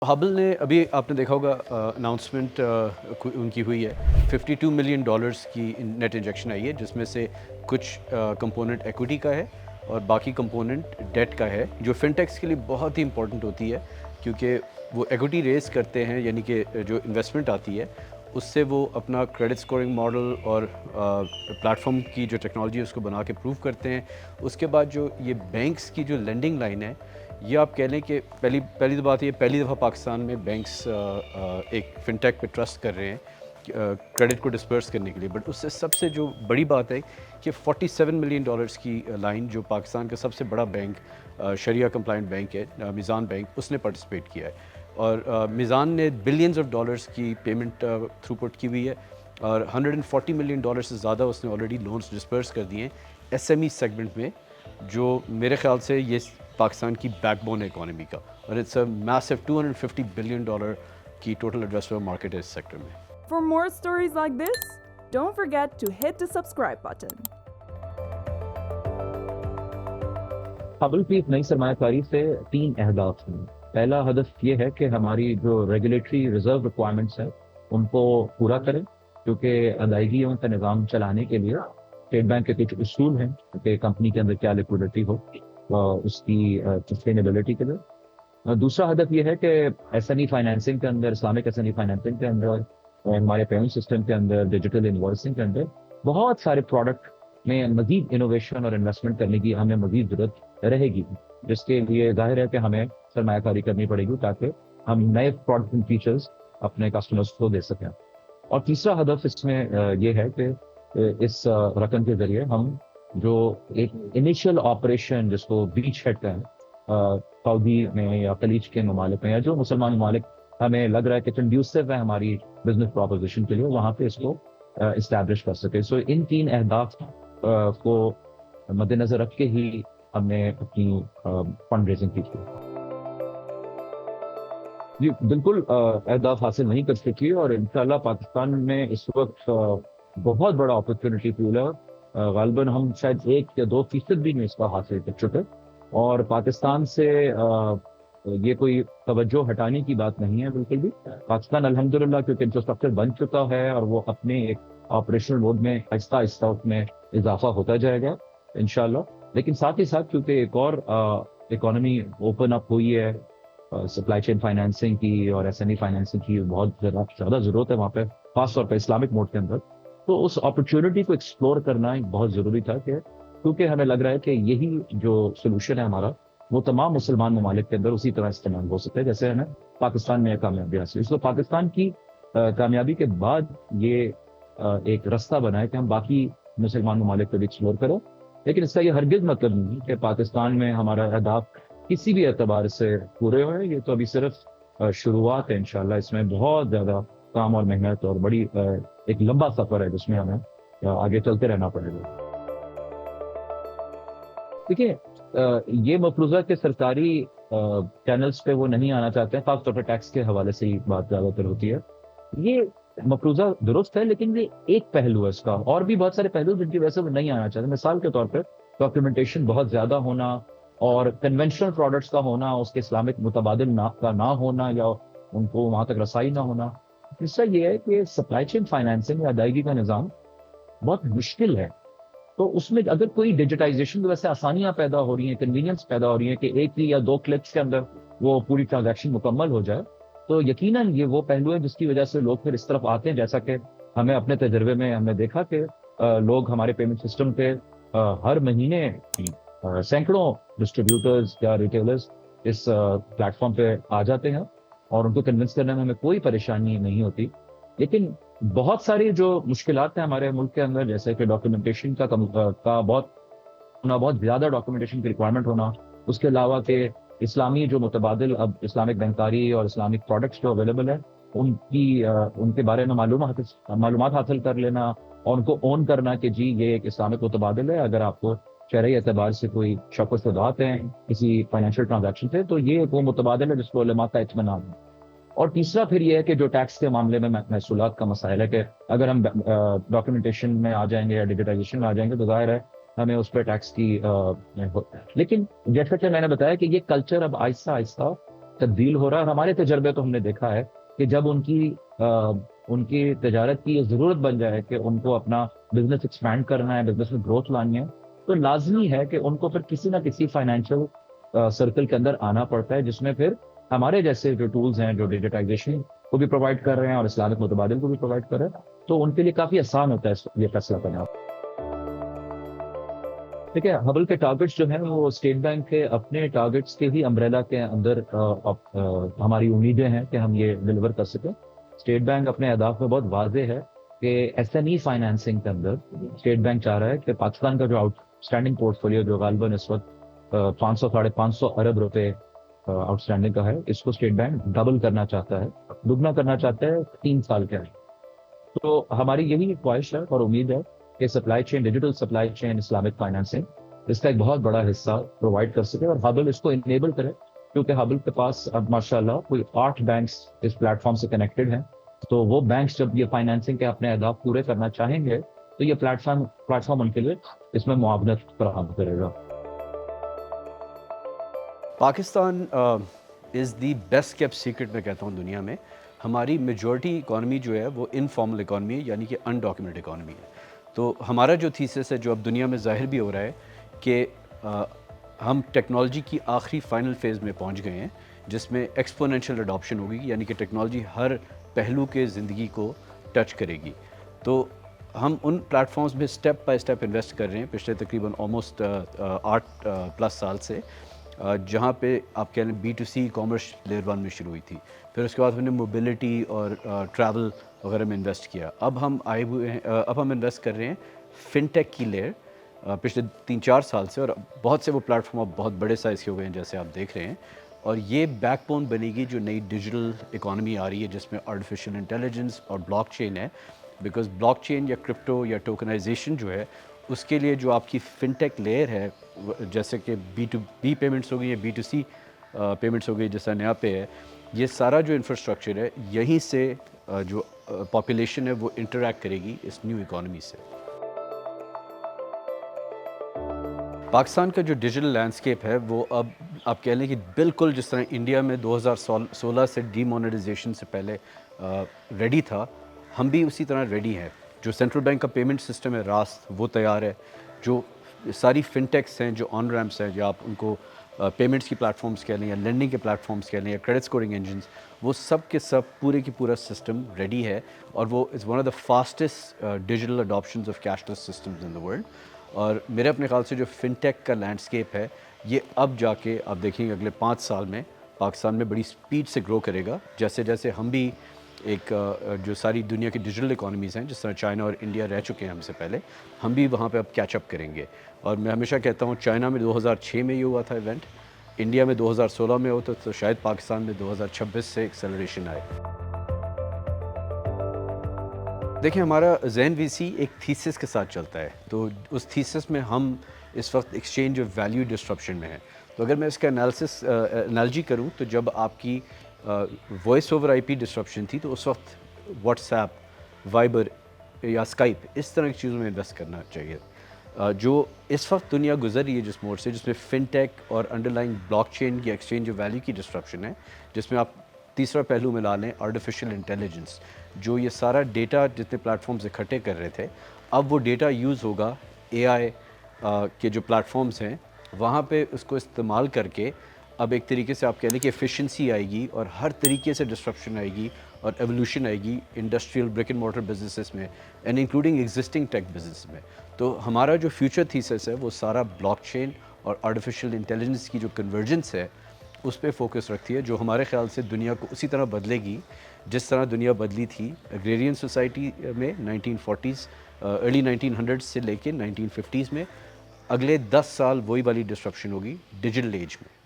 Hubble ने अभी आपने देखा होगा अनाउंसमेंट उनकी हुई है। $52 मिलियन की नेट इंजेक्शन आई है, जिसमें से कुछ कंपोनेंट इक्विटी का है और बाकी कंपोनेंट डेट का है, जो फिनटेक्स के लिए बहुत ही इंपॉर्टेंट होती है, क्योंकि वो इक्विटी रेज करते हैं, यानी कि जो इन्वेस्टमेंट आती है उससे वो अपना क्रेडिट स्कोरिंग मॉडल और प्लेटफॉर्म की जो टेक्नोलॉजी है उसको बना के प्रूव करते हैं। उसके बाद जो ये बैंक्स की जो लेंडिंग लाइन है, ये आप कह लें कि पहली तो बात ये पहली दफ़ा पाकिस्तान में बैंक्स एक फिनटेक पे ट्रस्ट कर रहे हैं क्रेडिट को डिस्पर्स करने के लिए। बट उससे सबसे जो बड़ी बात है कि $47 मिलियन की लाइन जो पाकिस्तान का सबसे बड़ा बैंक शरिया कंप्लाइंट बैंक है, मीज़ान बैंक, उसने पार्टिसिपेट किया है। और मीज़ान ने बिलियंस ऑफ डॉलर्स की पेमेंट थ्रूपुट की हुई है और $140 मिलियन से ज़्यादा उसने ऑलरेडी लोन्स डिस्पर्स कर दिए हैं एसएमई सेगमेंट में, जो मेरे ख्याल से ये पाकिस्तान की बैकबोन है इकोनॉमी का, और इट्स अ मैसिव $250 बिलियन की टोटल एड्रेसेबल मार्केट है इस सेक्टर में। For more stories like this, don't forget to hit the subscribe button. Hubble की नई सरमायाकारी से 3 अहदाफ हैं। पहला हदफ ये है कि हमारी जो रेगुलेटरी रिजर्व रिक्वायरमेंट्स हैं उनको पूरा करें, क्योंकि अदायगियों का निज़ाम चलाने के लिए स्टेट बैंक के कुछ उसूल हैं कि कंपनी के अंदर क्या लिक्विडिटी हो उसकी सस्टेनेबिलिटी के लिए। दूसरा हदफ ये है कि एसएमई फाइनेंसिंग के अंदर, इस्लामिक एसएमई फाइनेंसिंग के अंदर, हमारे पेमेंट सिस्टम के अंदर, डिजिटल इन्वॉइसिंग के अंदर बहुत सारे प्रोडक्ट में मजीद इनोवेशन और इन्वेस्टमेंट करने की हमें मजीद जरूरत रहेगी, जिसके लिए जाहिर है कि हमें सरमायाकारी करनी पड़ेगी ताकि हम नए प्रोडक्ट एंड फीचर्स अपने कस्टमर्स को दे सकें। और तीसरा हदफ इसमें ये है कि इस रकम के जरिए हम जो एक इनिशियल ऑपरेशन जिसको बीच हेड का है सऊदी में या खलीज के ममालिक में या जो मुसलमान ममालिक हमें लग रहा है कि कंड्यूसिव है हमारी बिजनेस प्रोपोजिशन के लिए, वहाँ पे इसको इस्टेब्लिश कर सके। सो इन 3 अहदाफ को मद्देनजर रख के ही हमने अपनी फंड रेजिंग की थी। जी बिल्कुल अहदाफ हासिल नहीं कर सकी और इंशाल्लाह पाकिस्तान में इस वक्त बहुत बड़ा अपॉर्चुनिटी पूल है। गालिबन हम शायद 1 या 2% भी नहीं इसका हासिल कर चुके, और पाकिस्तान से ये कोई तवज्जो हटाने की बात नहीं है बिल्कुल भी। पाकिस्तान अल्हम्दुलिल्लाह क्योंकि इंफ्रास्ट्रक्चर बन चुका है और वो अपने एक ऑपरेशनल मोड में आहिस्ता आहिस्ता उसमें इजाफा होता जाएगा इंशाल्लाह। लेकिन साथ ही साथ क्योंकि एक और इकोनॉमी ओपन अप हुई है, सप्लाई चेन फाइनेंसिंग की और एसएमई फाइनेंसिंग की बहुत ज़्यादा ज़रूरत है वहाँ पे, खासतौर पर इस्लामिक मोड के अंदर। तो उस अपॉर्चुनिटी को एक्सप्लोर करना बहुत ज़रूरी था, कि क्योंकि हमें लग रहा है कि यही जो सोल्यूशन है हमारा वो तमाम मुसलमान ममालिक के अंदर उसी तरह इस्तेमाल हो सकता है जैसे हमें पाकिस्तान में कामयाबी हासिल। इसलिए पाकिस्तान की कामयाबी के बाद ये एक रास्ता बना है कि हम बाकी मुसलमान ममालिक को भी एक्सप्लोर करें। लेकिन इसका ये हरगिज मतलब नहीं कि पाकिस्तान में हमारा अहदाफ किसी भी एतबार से पूरे हुए। ये तो अभी सिर्फ शुरुआत है इंशाल्लाह। इसमें बहुत ज़्यादा काम और मेहनत और बड़ी एक लंबा सफ़र है जिसमें हमें आगे चलते रहना पड़ेगा। देखिए ये मफरूज़ा के सरकारी चैनल्स पे वो नहीं आना चाहते हैं, खासतौर पर टैक्स के हवाले से ही बात ज़्यादातर होती है। ये मफरूज़ा दुरुस्त है, लेकिन ये एक पहलू है इसका, और भी बहुत सारे पहलू जिनकी वजह से वो नहीं आना चाहते। मिसाल के तौर पर डॉक्यूमेंटेशन बहुत ज़्यादा होना और कन्वेंशनल प्रोडक्ट्स का होना, उसके इस्लामिक मुतबादिल का ना होना या उनको वहाँ तक रसाई ना होना। इससे ये है कि सप्लाई चेन फाइनेंसिंग या अदायगी का निज़ाम बहुत मुश्किल है। तो उसमें अगर कोई डिजिटाइजेशन की वजह से आसानियां पैदा हो रही हैं, कन्वीनियंस पैदा हो रही है कि 1 या 2 क्लिक्स के अंदर वो पूरी ट्रांजैक्शन मुकम्मल हो जाए, तो यकीनन ये वो पहलू है जिसकी वजह से लोग फिर इस तरफ आते हैं। जैसा कि हमें अपने तजर्बे में हमने देखा कि लोग हमारे पेमेंट सिस्टम पे हर महीने सैकड़ों डिस्ट्रीब्यूटर्स या रिटेलर्स इस प्लेटफॉर्म पे आ जाते हैं और उनको कन्विंस करने में हमें कोई परेशानी नहीं होती। लेकिन बहुत सारी जो मुश्किलात हैं हमारे मुल्क के अंदर, जैसे कि डॉक्यूमेंटेशन का बहुत ज़्यादा डॉक्यूमेंटेशन की रिक्वायरमेंट होना, उसके अलावा कि इस्लामी जो मुतबादिल अब इस्लामिक बैंकारी और इस्लामिक प्रोडक्ट्स जो अवेलेबल है उनके बारे में मालूमात हासिल कर लेना और उनको ओन करना कि जी ये एक इस्लामिक मुतबादिल है। अगर आपको शरई एतबार से कोई शक व शुबहात हैं किसी फाइनेंशियल ट्रांजैक्शन से, तो ये वो मुतबादिल है जिसको उलमा का इत्मीनान है। और तीसरा फिर ये है कि जो टैक्स के मामले में महसूलात का मसाइल है कि अगर हम डॉक्यूमेंटेशन में आ जाएंगे या डिजिटाइजेशन में आ जाएंगे तो जाहिर है हमें उस पर टैक्स की लेकिन जैसा कि मैंने बताया कि ये कल्चर अब आहिस्ता आहिस्ता تبدیل ہو رہا ہے. اور ہمارے تجربے تو ہم نے دیکھا ہے کہ جب ان کی تجارت کی یہ ضرورت بن جائے کہ ان کو اپنا بزنس ایکسپینڈ کرنا ہے, بزنس میں گروتھ لانی ہے, تو لازمی ہے کہ ان کو پھر کسی نہ کسی فائنینشیل سرکل کے اندر آنا پڑتا ہے, جس میں پھر ہمارے جیسے جو ٹولز ہیں جو ڈیجیٹائزیشن کو بھی پرووائڈ کر رہے ہیں اور اسلامک متبادل کو بھی پرووائڈ کر رہے ہیں, تو ان کے لیے کافی آسان ہوتا ہے یہ فیصلہ کرنا. دیکھیں, ہبل کے ٹارگٹس جو ہیں وہ اسٹیٹ بینک کے اپنے ٹارگٹس کے ہی امبریلا کے اندر ہماری امیدیں ہیں کہ ہم یہ ڈلیور کر سکیں. اسٹیٹ بینک اپنے اہداف میں بہت واضح ہے کہ ایس ایم ای فائنینسنگ کے اندر اسٹیٹ بینک چاہ رہا ہے کہ پاکستان کا جو آؤٹ اسٹینڈنگ پورٹ فولیو جو غالباً اس وقت 500-550 ارب روپے آؤٹ اسٹینڈنگ کا ہے, اس کو اسٹیٹ بینک ڈبل کرنا چاہتا ہے, دگنا کرنا چاہتا ہے 3 سال کے اندر. تو ہماری یہی خواہش ہے اور امید ہے کہ supply chain, digital supply chain Islamic financing اس کا ایک بہت بڑا حصہ پرووائڈ کر سکے اور ہبل اس کو انیبل کرے, کیونکہ ہبل کے پاس اب ماشاءاللہ کوئی 8 بینکس اس پلیٹ فارم سے کنیکٹڈ ہیں. تو وہ بینکس جب یہ فائنینسنگ کے اپنے اہداف پورے کرنا چاہیں گے تو یہ پلیٹ فارم ان کے لیے اس میں معاونت فراہم کرے گا. پاکستان از دی بیسٹ کیپ سیکرٹ میں کہتا ہوں دنیا میں. ہماری میجورٹی اکانومی جو ہے وہ انفارمل اکانومی ہے, یعنی کہ ان ڈاکیومنٹ اکانومی ہے. تو ہمارا جو تھیسس ہے جو اب دنیا میں ظاہر بھی ہو رہا ہے کہ ہم ٹیکنالوجی کی آخری فائنل فیز میں پہنچ گئے ہیں, جس میں ایکسپونینشیل اڈاپشن ہوگی, یعنی کہ ٹیکنالوجی ہر پہلو کے زندگی کو ٹچ کرے گی. تو ہم ان پلیٹ فارمز میں اسٹیپ بائی اسٹیپ انویسٹ کر رہے ہیں پچھلے تقریباً آلموسٹ 8+ سال سے, جہاں پہ آپ کہہ لیں B2C کامرس لیئر 1 میں شروع ہوئی تھی. پھر اس کے بعد ہم نے موبلٹی اور ٹریول وغیرہ میں انویسٹ کیا. اب ہم انویسٹ کر رہے ہیں فن ٹیک کی لیئر پچھلے 3-4 سال سے, اور بہت سے وہ پلیٹ فارم اب بہت بڑے سائز کے ہو گئے ہیں جیسے آپ دیکھ رہے ہیں. اور یہ بیک بون بنے گی جو نئی ڈیجیٹل اکانومی آ رہی ہے, جس میں آرٹیفیشیل انٹیلیجنس اور بلاک چین ہے. بیکاز بلاک چین یا کرپٹو یا ٹوکنائزیشن جو ہے, اس کے لیے جو آپ کی فن ٹیک لیئر ہے, جیسے کہ B2B پیمنٹس ہو گئی یا B2C پیمنٹس ہو گئی جیسا نیا پے ہے, یہ سارا جو انفراسٹرکچر ہے یہیں سے جو پاپولیشن ہے وہ انٹریکٹ کرے گی اس نیو اکانومی سے. پاکستان کا جو ڈیجیٹل لینڈسکیپ ہے وہ اب آپ کہہ لیں کہ بالکل جس طرح انڈیا میں 2016 سے ڈی مونیٹائزیشن سے پہلے ریڈی تھا, ہم بھی اسی طرح ریڈی ہیں. جو سینٹرل بینک کا پیمنٹ سسٹم ہے راست, وہ تیار ہے. جو ساری فن ٹیکس ہیں, جو آن ریمپس ہیں, جو آپ ان کو پیمنٹس کی پلیٹ فارمز کہہ لیں یا لینڈنگ کے پلیٹ فارمز کہہ لیں یا کریڈٹ اسکورنگ انجنز, وہ سب کے سب پورے کی پورا سسٹم ریڈی ہے. اور وہ is one of the fastest digital adoptions of cashless systems in the world. اور میرے اپنے خیال سے جو فن ٹیک کا لینڈسکیپ ہے یہ اب جا کے آپ دیکھیں گے اگلے 5 سال میں پاکستان میں بڑی سپیڈ سے گرو کرے گا, جیسے جیسے ہم بھی ایک جو ساری دنیا کی ڈیجیٹل اکانومیز ہیں, جس طرح چائنا اور انڈیا رہ چکے ہیں ہم سے پہلے, ہم بھی وہاں پہ اب کیچ اپ کریں گے. اور میں ہمیشہ کہتا ہوں چائنا میں 2006 میں یہ ہوا تھا ایونٹ, انڈیا میں 2016 میں ہوتا, تو شاید پاکستان میں 2026 سے ایکسلریشن آئے. دیکھیں, ہمارا ذہن VC ایک تھیسس کے ساتھ چلتا ہے, تو اس تھیسس میں ہم اس وقت ایکسچینج آف ویلیو ڈسٹرپشن میں ہیں. تو اگر میں اس کا انالوجی کروں تو جب آپ کی وائس اوور IP ڈسٹرپشن تھی تو اس وقت واٹس ایپ, وائبر یا اسکائپ اس طرح کی چیزوں میں انویسٹ کرنا چاہیے. جو اس وقت دنیا گزر رہی ہے جس موڈ سے, جس میں فن ٹیک اور انڈر لائن بلاک چین کی ایکسچینج آف ویلیو کی ڈسٹرپشن ہے, جس میں آپ تیسرا پہلو ملا لیں آرٹیفیشیل انٹیلیجنس, جو یہ سارا ڈیٹا جتنے پلیٹ فارمز اکٹھے کر رہے تھے, اب وہ ڈیٹا یوز ہوگا AI کے جو پلیٹ فارمز ہیں وہاں پہ اس کو استعمال کر کے اب ایک طریقے سے آپ کہہ لیں کہ ایفیشنسی آئے گی اور ہر طریقے سے ڈسٹرپشن آئے گی اور ایولیوشن آئے گی industrial brick and mortar businesses میں and including existing tech business میں. تو ہمارا جو فیوچر تھیسس ہے وہ سارا بلاک چین اور آرٹیفیشیل انٹیلیجنس کی جو کنورجنس ہے اس پہ فوکس رکھتی ہے, جو ہمارے خیال سے دنیا کو اسی طرح بدلے گی جس طرح دنیا بدلی تھی اگریرین سوسائٹی میں 1940s ارلی 1900s سے لے کے 1950s میں. اگلے 10 سال وہی والی ڈسٹرپشن ہوگی ڈیجیٹل ایج میں.